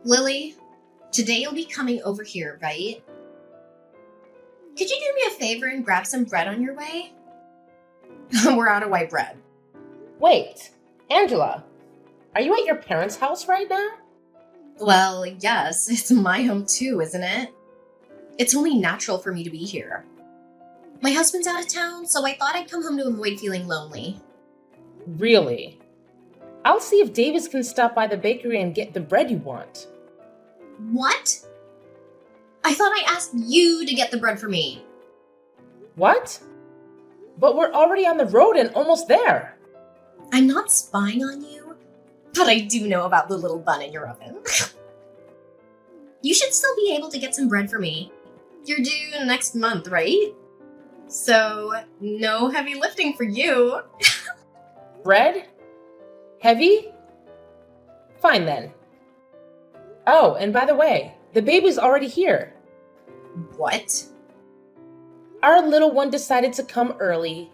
Lily, today you'll be coming over here, right? Could you do me a favor and grab some bread on your way? We're out of white bread. Wait, Angela, are you at your parents' house right now? Well, yes, it's my home too, isn't it? It's only natural for me to be here. My husband's out of town, so I thought I'd come home to avoid feeling lonely. Really? I'll see if Davis can stop by the bakery and get the bread you want. What? I thought I asked you to get the bread for me. What? But we're already on the road and almost there. I'm not spying on you, but I do know about the little bun in your oven. You should still be able to get some bread for me. You're due next month, right? So, no heavy lifting for you. Bread? Heavy? Fine then. Oh, and by the way, the baby's already here. What? Our little one decided to come early.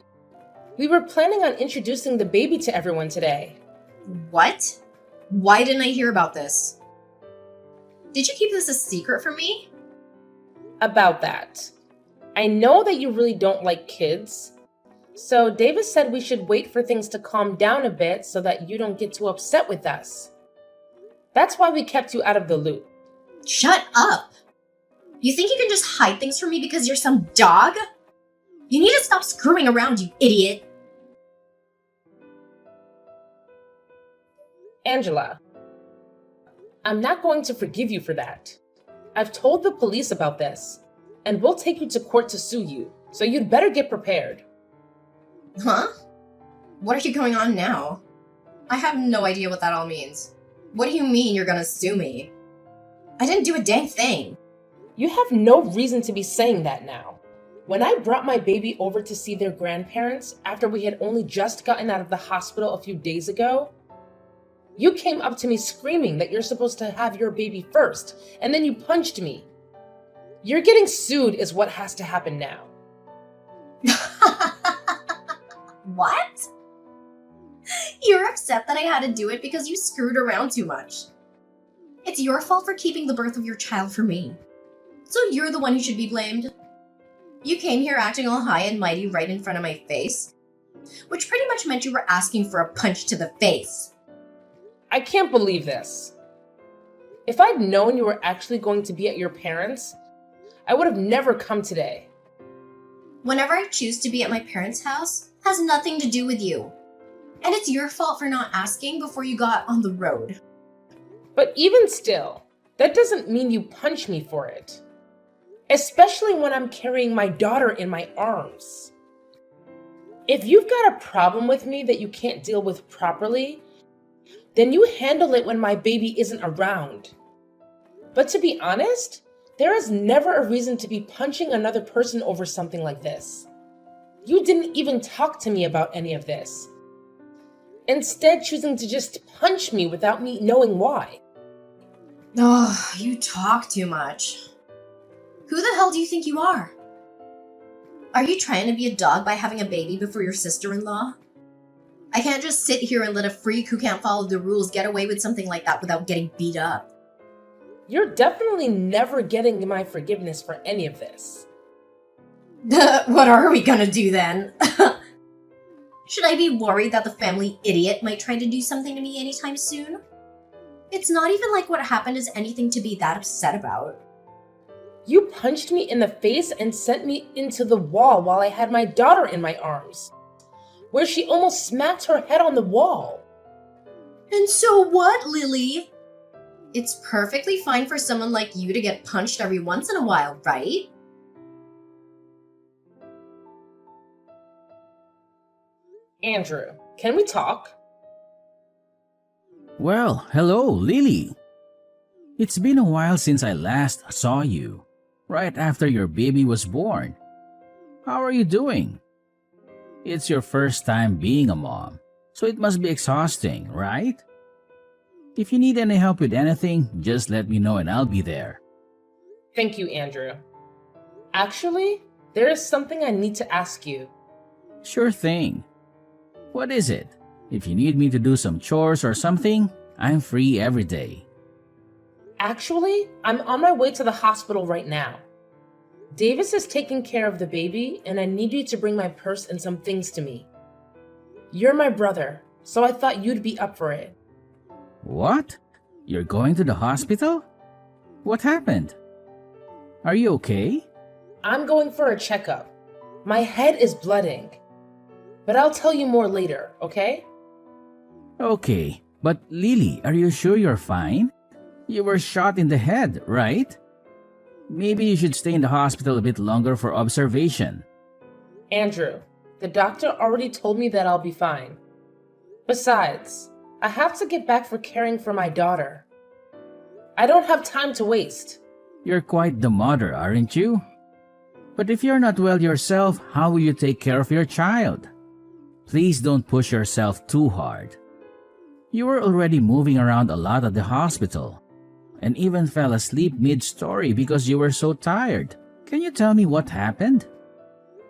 We were planning on introducing the baby to everyone today. What? Why didn't I hear about this? Did you keep this a secret from me? About that. I know that you really don't like kids. So Davis said we should wait for things to calm down a bit so that you don't get too upset with us. That's why we kept you out of the loop. Shut up! You think you can just hide things from me because you're some dog? You need to stop screwing around, you idiot! Angela, I'm not going to forgive you for that. I've told the police about this, and we'll take you to court to sue you, so you'd better get prepared. Huh? What are you going on now? I have no idea what that all means. What do you mean you're gonna sue me? I didn't do a dang thing. You have no reason to be saying that now. When I brought my baby over to see their grandparents after we had only just gotten out of the hospital a few days ago, you came up to me screaming that you're supposed to have your baby first, and then you punched me. You're getting sued is what has to happen now. What? You're upset that I had to do it because you screwed around too much. It's your fault for keeping the birth of your child from me. So you're the one who should be blamed. You came here acting all high and mighty right in front of my face, which pretty much meant you were asking for a punch to the face. I can't believe this. If I'd known you were actually going to be at your parents', I would have never come today. Whenever I choose to be at my parents' house has nothing to do with you. And it's your fault for not asking before you got on the road. But even still, that doesn't mean you punch me for it. Especially when I'm carrying my daughter in my arms. If you've got a problem with me that you can't deal with properly, then you handle it when my baby isn't around. But to be honest, there is never a reason to be punching another person over something like this. You didn't even talk to me about any of this. Instead, choosing to just punch me without me knowing why. Oh, you talk too much. Who the hell do you think you are? Are you trying to be a dog by having a baby before your sister-in-law? I can't just sit here and let a freak who can't follow the rules get away with something like that without getting beat up. You're definitely never getting my forgiveness for any of this. What are we gonna do then? Should I be worried that the family idiot might try to do something to me anytime soon? It's not even like what happened is anything to be that upset about. You punched me in the face and sent me into the wall while I had my daughter in my arms, where she almost smacked her head on the wall. And so what, Lily? It's perfectly fine for someone like you to get punched every once in a while, right? Andrew, can we talk? Well, hello, Lily. It's been a while since I last saw you, right after your baby was born. How are you doing? It's your first time being a mom, so it must be exhausting, right? If you need any help with anything, just let me know and I'll be there. Thank you, Andrew. Actually, there is something I need to ask you. Sure thing. What is it? If you need me to do some chores or something, I'm free every day. Actually, I'm on my way to the hospital right now. Davis is taking care of the baby, and I need you to bring my purse and some things to me. You're my brother, so I thought you'd be up for it. What? You're going to the hospital? What happened? Are you okay? I'm going for a checkup. My head is blooding. But I'll tell you more later, okay? Okay, but Lily, are you sure you're fine? You were shot in the head, right? Maybe you should stay in the hospital a bit longer for observation. Andrew, the doctor already told me that I'll be fine. Besides, I have to get back for caring for my daughter. I don't have time to waste. You're quite the mother, aren't you? But if you're not well yourself, how will you take care of your child? Please don't push yourself too hard. You were already moving around a lot at the hospital, and even fell asleep mid-story because you were so tired. Can you tell me what happened?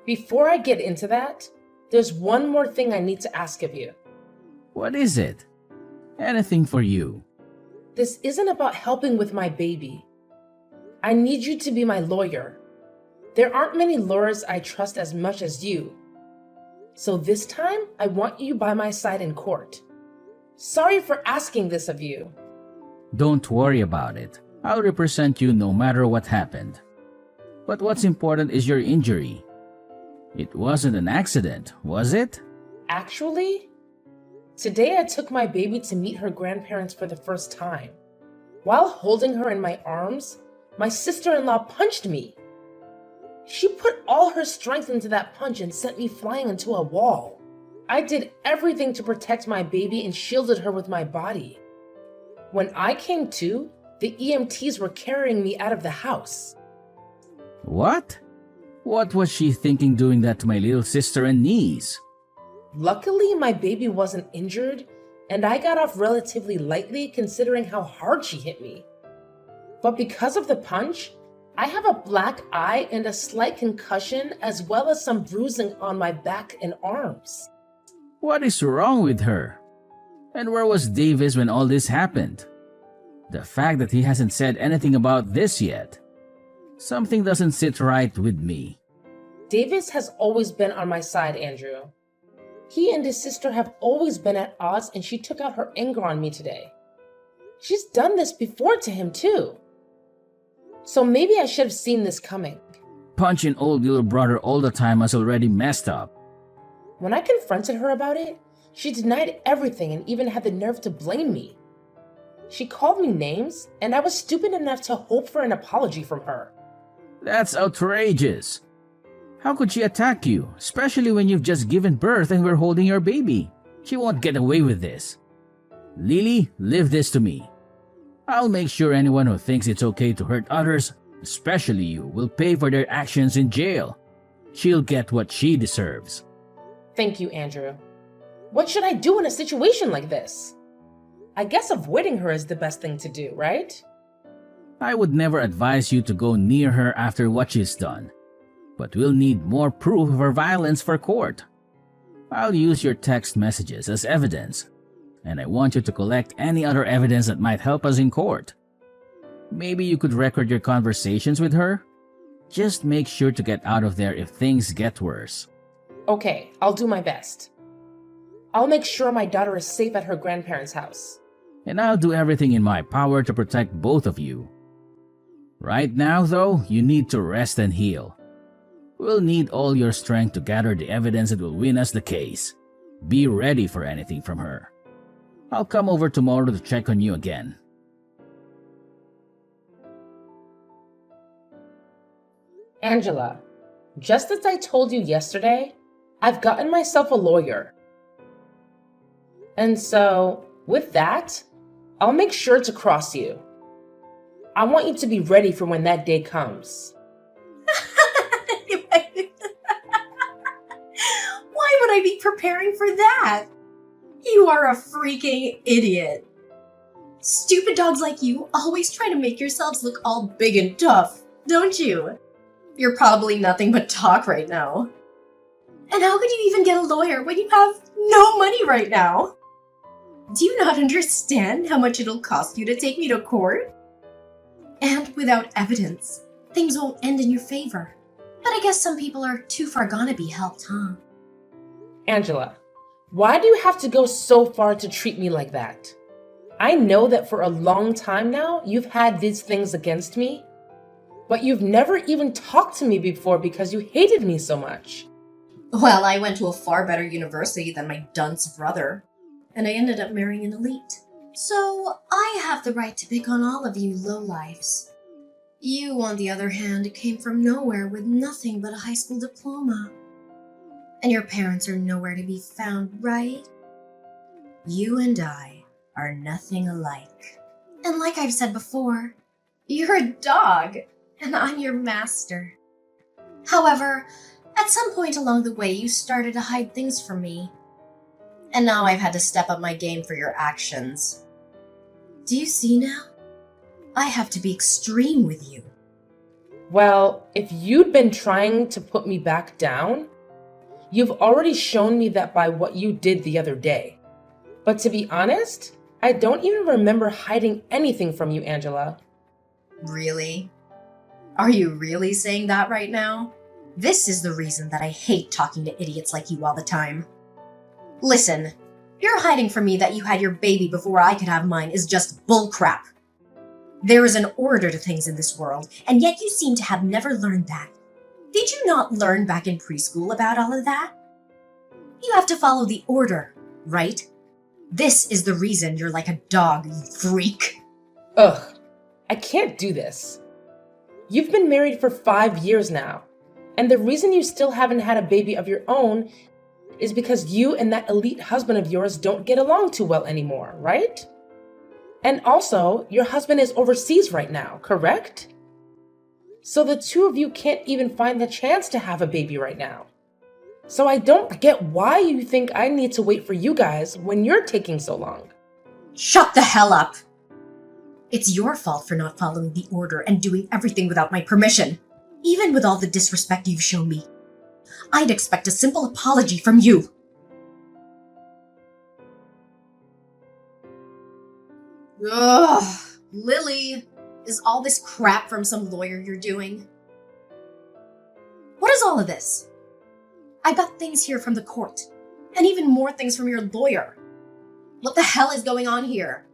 Before I get into that, there's one more thing I need to ask of you. What is it? Anything for you. This isn't about helping with my baby. I need you to be my lawyer. There aren't many lawyers I trust as much as you. So this time, I want you by my side in court. Sorry for asking this of you. Don't worry about it. I'll represent you no matter what happened. But what's important is your injury. It wasn't an accident, was it? Actually, today I took my baby to meet her grandparents for the first time. While holding her in my arms, my sister-in-law punched me. She put all her strength into that punch and sent me flying into a wall. I did everything to protect my baby and shielded her with my body. When I came to, the EMTs were carrying me out of the house. What? What was she thinking doing that to my little sister and niece? Luckily, my baby wasn't injured, and I got off relatively lightly considering how hard she hit me. But because of the punch, I have a black eye and a slight concussion as well as some bruising on my back and arms. What is wrong with her? And where was Davis when all this happened? The fact that he hasn't said anything about this yet. Something doesn't sit right with me. Davis has always been on my side, Andrew. He and his sister have always been at odds, and she took out her anger on me today. She's done this before to him too. So maybe I should have seen this coming. Punching old little brother all the time has already messed up. When I confronted her about it, she denied everything and even had the nerve to blame me. She called me names, and I was stupid enough to hope for an apology from her. That's outrageous. How could she attack you, especially when you've just given birth and we're holding your baby? She won't get away with this. Lily, leave this to me. I'll make sure anyone who thinks it's okay to hurt others, especially you, will pay for their actions in jail. She'll get what she deserves. Thank you, Andrew. What should I do in a situation like this? I guess avoiding her is the best thing to do, right? I would never advise you to go near her after what she's done, but we'll need more proof of her violence for court. I'll use your text messages as evidence, and I want you to collect any other evidence that might help us in court. Maybe you could record your conversations with her? Just make sure to get out of there if things get worse. Okay, I'll do my best. I'll make sure my daughter is safe at her grandparents' house. And I'll do everything in my power to protect both of you. Right now, though, you need to rest and heal. We'll need all your strength to gather the evidence that will win us the case. Be ready for anything from her. I'll come over tomorrow to check on you again. Angela, just as I told you yesterday, I've gotten myself a lawyer. And so, with that, I'll make sure to cross you. I want you to be ready for when that day comes. Why would I be preparing for that? You are a freaking idiot. Stupid dogs like you always try to make yourselves look all big and tough, don't you? You're probably nothing but talk right now. And how could you even get a lawyer when you have no money right now? Do you not understand how much it'll cost you to take me to court? And without evidence, things won't end in your favor. But I guess some people are too far gone to be helped, huh? Angela, why do you have to go so far to treat me like that? I know that for a long time now, you've had these things against me, but you've never even talked to me before because you hated me so much. Well, I went to a far better university than my dunce brother, and I ended up marrying an elite. So I have the right to pick on all of you lowlifes. You, on the other hand, came from nowhere with nothing but a high school diploma. And your parents are nowhere to be found, right? You and I are nothing alike. And like I've said before, you're a dog, and I'm your master. However, at some point along the way, you started to hide things from me. And now I've had to step up my game for your actions. Do you see now? I have to be extreme with you. Well, if you'd been trying to put me back down, you've already shown me that by what you did the other day. But to be honest, I don't even remember hiding anything from you, Angela. Really? Are you really saying that right now? This is the reason that I hate talking to idiots like you all the time. Listen, you're hiding from me that you had your baby before I could have mine is just bullcrap. There is an order to things in this world, and yet you seem to have never learned that. Did you not learn back in preschool about all of that? You have to follow the order, right? This is the reason you're like a dog, you freak. Ugh, I can't do this. You've been married for 5 years now, and the reason you still haven't had a baby of your own is because you and that elite husband of yours don't get along too well anymore, right? And also, your husband is overseas right now, correct? So the two of you can't even find the chance to have a baby right now. So I don't get why you think I need to wait for you guys when you're taking so long. Shut the hell up! It's your fault for not following the order and doing everything without my permission. Even with all the disrespect you've shown me, I'd expect a simple apology from you. Ugh, Lily, is all this crap from some lawyer you're doing? What is all of this? I got things here from the court, and even more things from your lawyer. What the hell is going on here?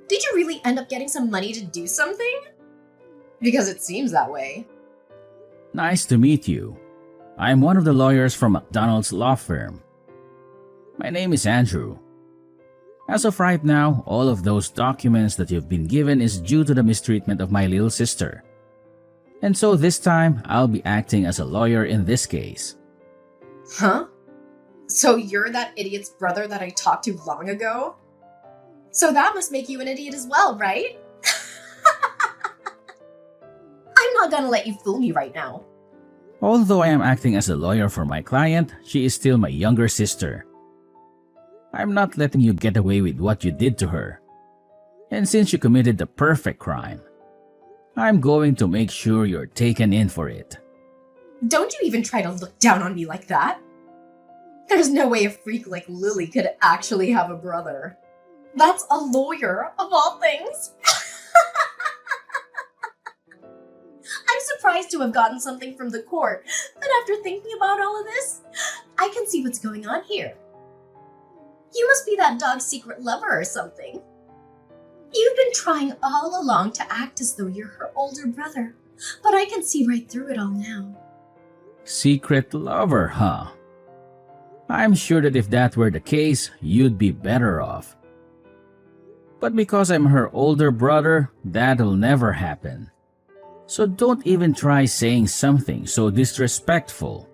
Did you really end up getting some money to do something? Because it seems that way. Nice to meet you. I'm one of the lawyers from McDonald's law firm. My name is Andrew. As of right now, all of those documents that you've been given is due to the mistreatment of my little sister. And so this time, I'll be acting as a lawyer in this case. Huh? So you're that idiot's brother that I talked to long ago? So that must make you an idiot as well, right? I'm not gonna let you fool me right now. Although I am acting as a lawyer for my client, she is still my younger sister. I'm not letting you get away with what you did to her. And since you committed the perfect crime, I'm going to make sure you're taken in for it. Don't you even try to look down on me like that. There's no way a freak like Lily could actually have a brother. That's a lawyer, of all things. I'm surprised to have gotten something from the court, but after thinking about all of this, I can see what's going on here. You must be that dog's secret lover or something. You've been trying all along to act as though you're her older brother, but I can see right through it all now. Secret lover, huh? I'm sure that if that were the case, you'd be better off. But because I'm her older brother, that'll never happen. So don't even try saying something so disrespectful.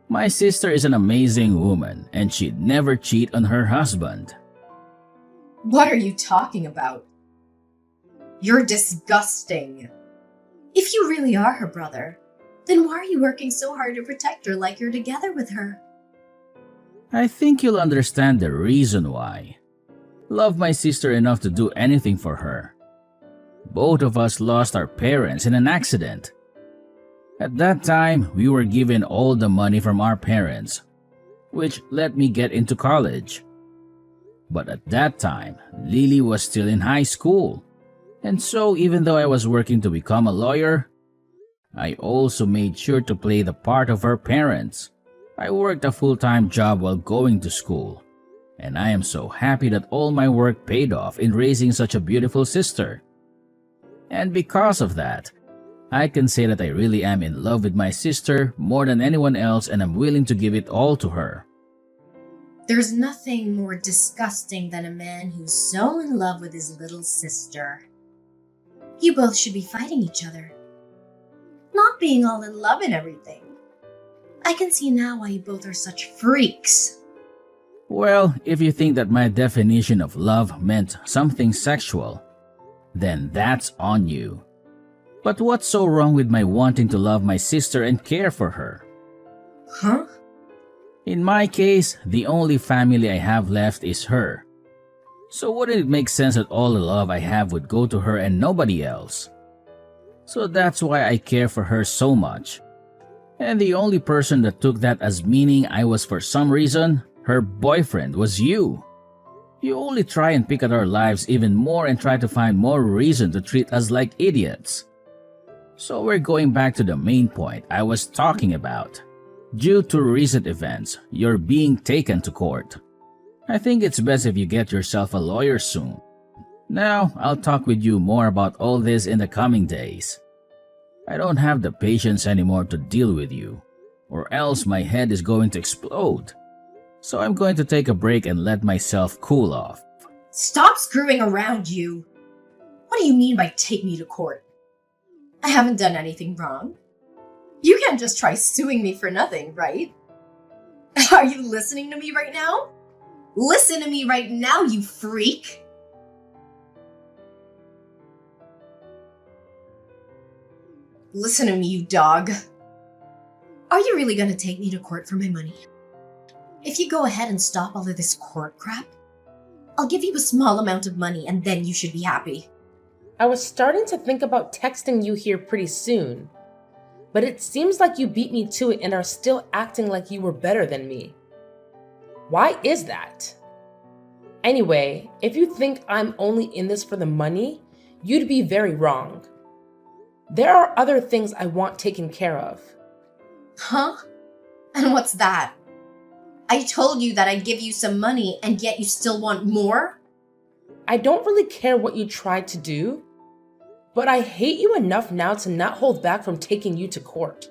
My sister is an amazing woman, and she'd never cheat on her husband. What are you talking about? You're disgusting. If you really are her brother, then why are you working so hard to protect her like you're together with her? I think you'll understand the reason why. Love my sister enough to do anything for her. Both of us lost our parents in an accident. At that time, we were given all the money from our parents, which let me get into college. But at that time, Lily was still in high school, And so, even though I was working to become a lawyer, I also made sure to play the part of her parents. I worked a full-time job while going to school, and I am so happy that all my work paid off in raising such a beautiful sister. And because of that, I can say that I really am in love with my sister more than anyone else, and I'm willing to give it all to her. There's nothing more disgusting than a man who's so in love with his little sister. You both should be fighting each other, not being all in love and everything. I can see now why you both are such freaks. Well, if you think that my definition of love meant something sexual, then that's on you. But what's so wrong with my wanting to love my sister and care for her? Huh? In my case, the only family I have left is her. So wouldn't it make sense that all the love I have would go to her and nobody else? So that's why I care for her so much. And the only person that took that as meaning I was for some reason her boyfriend was you. You only try and pick at our lives even more and try to find more reason to treat us like idiots. So we're going back to the main point I was talking about. Due to recent events, you're being taken to court. I think it's best if you get yourself a lawyer soon. Now, I'll talk with you more about all this in the coming days. I don't have the patience anymore to deal with you, or else my head is going to explode. So I'm going to take a break and let myself cool off. Stop screwing around, you! What do you mean by take me to court? I haven't done anything wrong. You can't just try suing me for nothing, right? Are you listening to me right now? Listen to me right now, you freak! Listen to me, you dog. Are you really gonna take me to court for my money? If you go ahead and stop all of this court crap, I'll give you a small amount of money and then you should be happy. I was starting to think about texting you here pretty soon, but it seems like you beat me to it and are still acting like you were better than me. Why is that? Anyway, if you think I'm only in this for the money, you'd be very wrong. There are other things I want taken care of. Huh? And what's that? I told you that I'd give you some money and yet you still want more? I don't really care what you tried to do, but I hate you enough now to not hold back from taking you to court.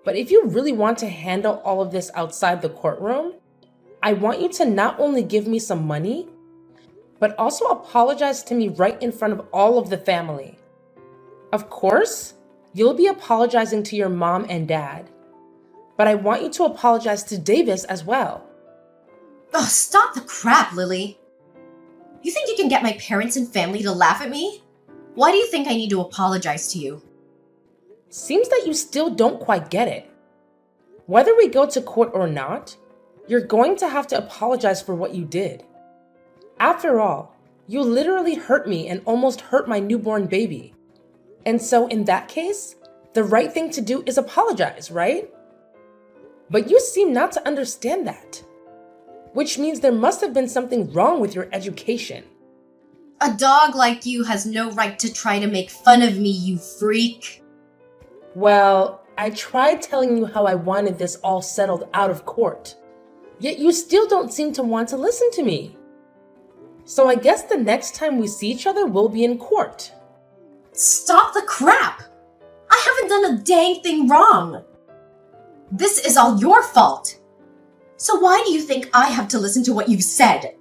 But if you really want to handle all of this outside the courtroom, I want you to not only give me some money, but also apologize to me right in front of all of the family. Of course, you'll be apologizing to your mom and dad, but I want you to apologize to Davis as well. Oh, stop the crap, Lily. You think you can get my parents and family to laugh at me? Why do you think I need to apologize to you? Seems that you still don't quite get it. Whether we go to court or not, you're going to have to apologize for what you did. After all, you literally hurt me and almost hurt my newborn baby. And so in that case, the right thing to do is apologize, right? But you seem not to understand that, which means there must have been something wrong with your education. A dog like you has no right to try to make fun of me, you freak. Well, I tried telling you how I wanted this all settled out of court, yet you still don't seem to want to listen to me. So I guess the next time we see each other, we'll be in court. Stop the crap! I haven't done a dang thing wrong. This is all your fault. So why do you think I have to listen to what you've said?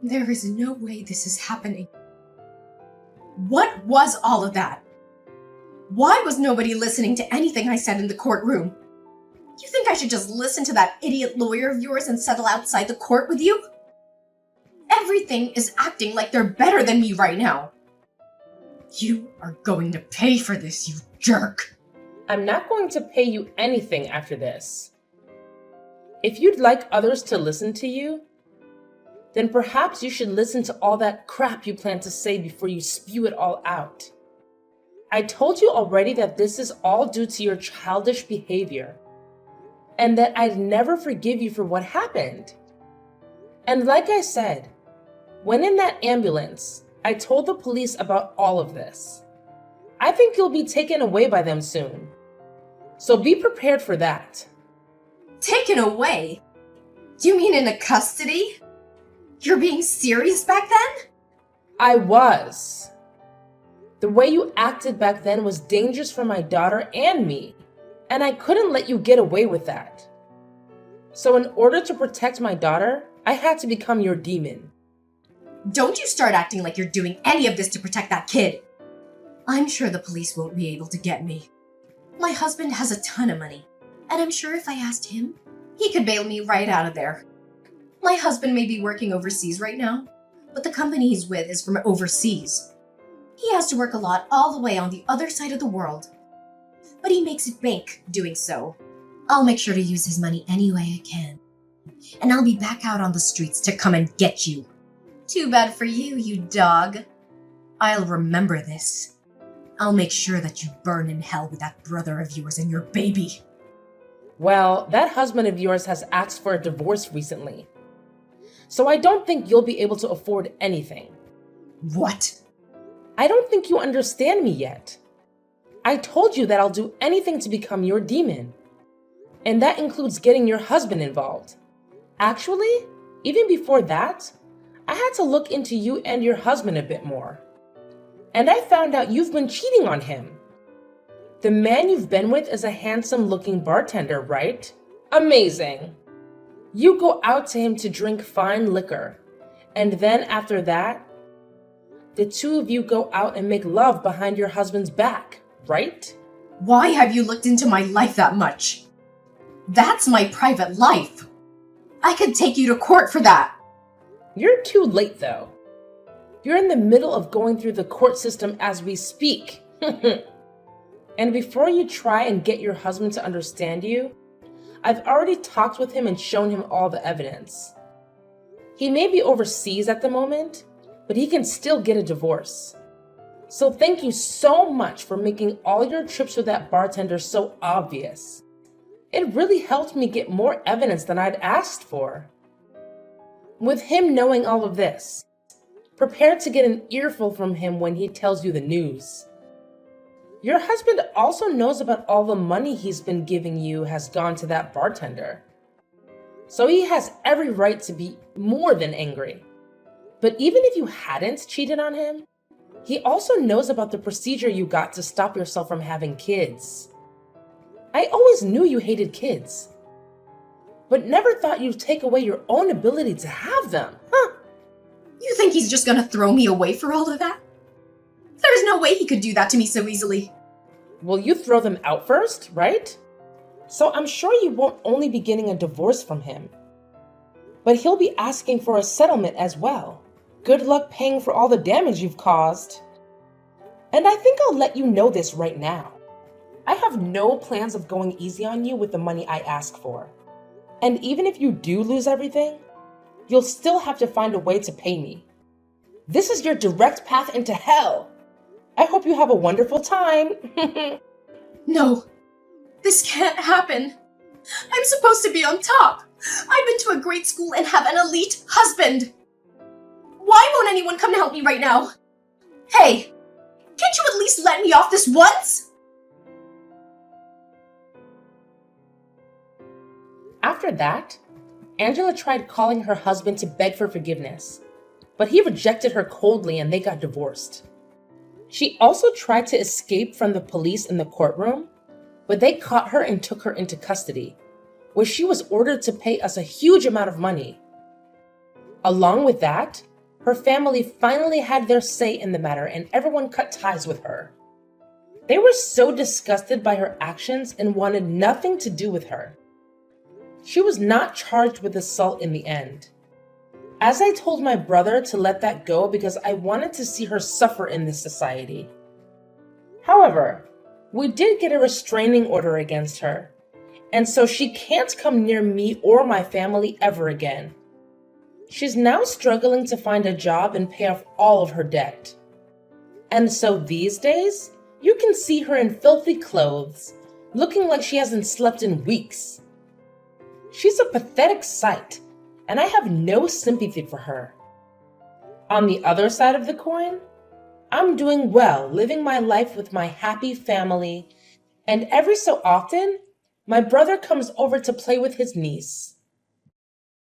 There is no way this is happening. What was all of that? Why was nobody listening to anything I said in the courtroom? You think I should just listen to that idiot lawyer of yours and settle outside the court with you? Everything is acting like they're better than me right now. You are going to pay for this, you jerk. I'm not going to pay you anything after this. If you'd like others to listen to you, then perhaps you should listen to all that crap you plan to say before you spew it all out. I told you already that this is all due to your childish behavior, and that I'd never forgive you for what happened. And like I said, when in that ambulance, I told the police about all of this. I think you'll be taken away by them soon. So be prepared for that. Taken away? Do you mean into custody? You're being serious back then? I was. The way you acted back then was dangerous for my daughter and me, and I couldn't let you get away with that. So in order to protect my daughter, I had to become your demon. Don't you start acting like you're doing any of this to protect that kid. I'm sure the police won't be able to get me. My husband has a ton of money, and I'm sure if I asked him, he could bail me right out of there. My husband may be working overseas right now, but the company he's with is from overseas. He has to work a lot all the way on the other side of the world. But he makes bank doing so. I'll make sure to use his money any way I can. And I'll be back out on the streets to come and get you. Too bad for you, you dog. I'll remember this. I'll make sure that you burn in hell with that brother of yours and your baby. Well, that husband of yours has asked for a divorce recently. So I don't think you'll be able to afford anything. What? I don't think you understand me yet. I told you that I'll do anything to become your demon. And that includes getting your husband involved. Actually, even before that, I had to look into you and your husband a bit more. And I found out you've been cheating on him. The man you've been with is a handsome-looking bartender, right? Amazing. You go out to him to drink fine liquor. And then after that, the two of you go out and make love behind your husband's back, right? Why have you looked into my life that much? That's my private life. I could take you to court for that. You're too late, though. You're in the middle of going through the court system as we speak. And before you try and get your husband to understand you, I've already talked with him and shown him all the evidence. He may be overseas at the moment, but he can still get a divorce. So thank you so much for making all your trips with that bartender so obvious. It really helped me get more evidence than I'd asked for. With him knowing all of this, prepare to get an earful from him when he tells you the news. Your husband also knows about all the money he's been giving you has gone to that bartender. So he has every right to be more than angry. But even if you hadn't cheated on him, he also knows about the procedure you got to stop yourself from having kids. I always knew you hated kids, but never thought you'd take away your own ability to have them, huh? You think he's just gonna throw me away for all of that? There's no way he could do that to me so easily. Well, you throw them out first, right? So I'm sure you won't only be getting a divorce from him, but he'll be asking for a settlement as well. Good luck paying for all the damage you've caused. And I think I'll let you know this right now. I have no plans of going easy on you with the money I ask for. And even if you do lose everything, you'll still have to find a way to pay me. This is your direct path into hell. I hope you have a wonderful time. No, this can't happen. I'm supposed to be on top. I've been to a great school and have an elite husband. Why won't anyone come to help me right now? Hey, can't you at least let me off this once? After that, Angela tried calling her husband to beg for forgiveness, but he rejected her coldly and they got divorced. She also tried to escape from the police in the courtroom, but they caught her and took her into custody, where she was ordered to pay us a huge amount of money. Along with that, her family finally had their say in the matter and everyone cut ties with her. They were so disgusted by her actions and wanted nothing to do with her. She was not charged with assault in the end. As I told my brother to let that go because I wanted to see her suffer in this society. However, we did get a restraining order against her, and so she can't come near me or my family ever again. She's now struggling to find a job and pay off all of her debt. And so these days, you can see her in filthy clothes, looking like she hasn't slept in weeks. She's a pathetic sight, and I have no sympathy for her. On the other side of the coin, I'm doing well, living my life with my happy family, and every so often, my brother comes over to play with his niece.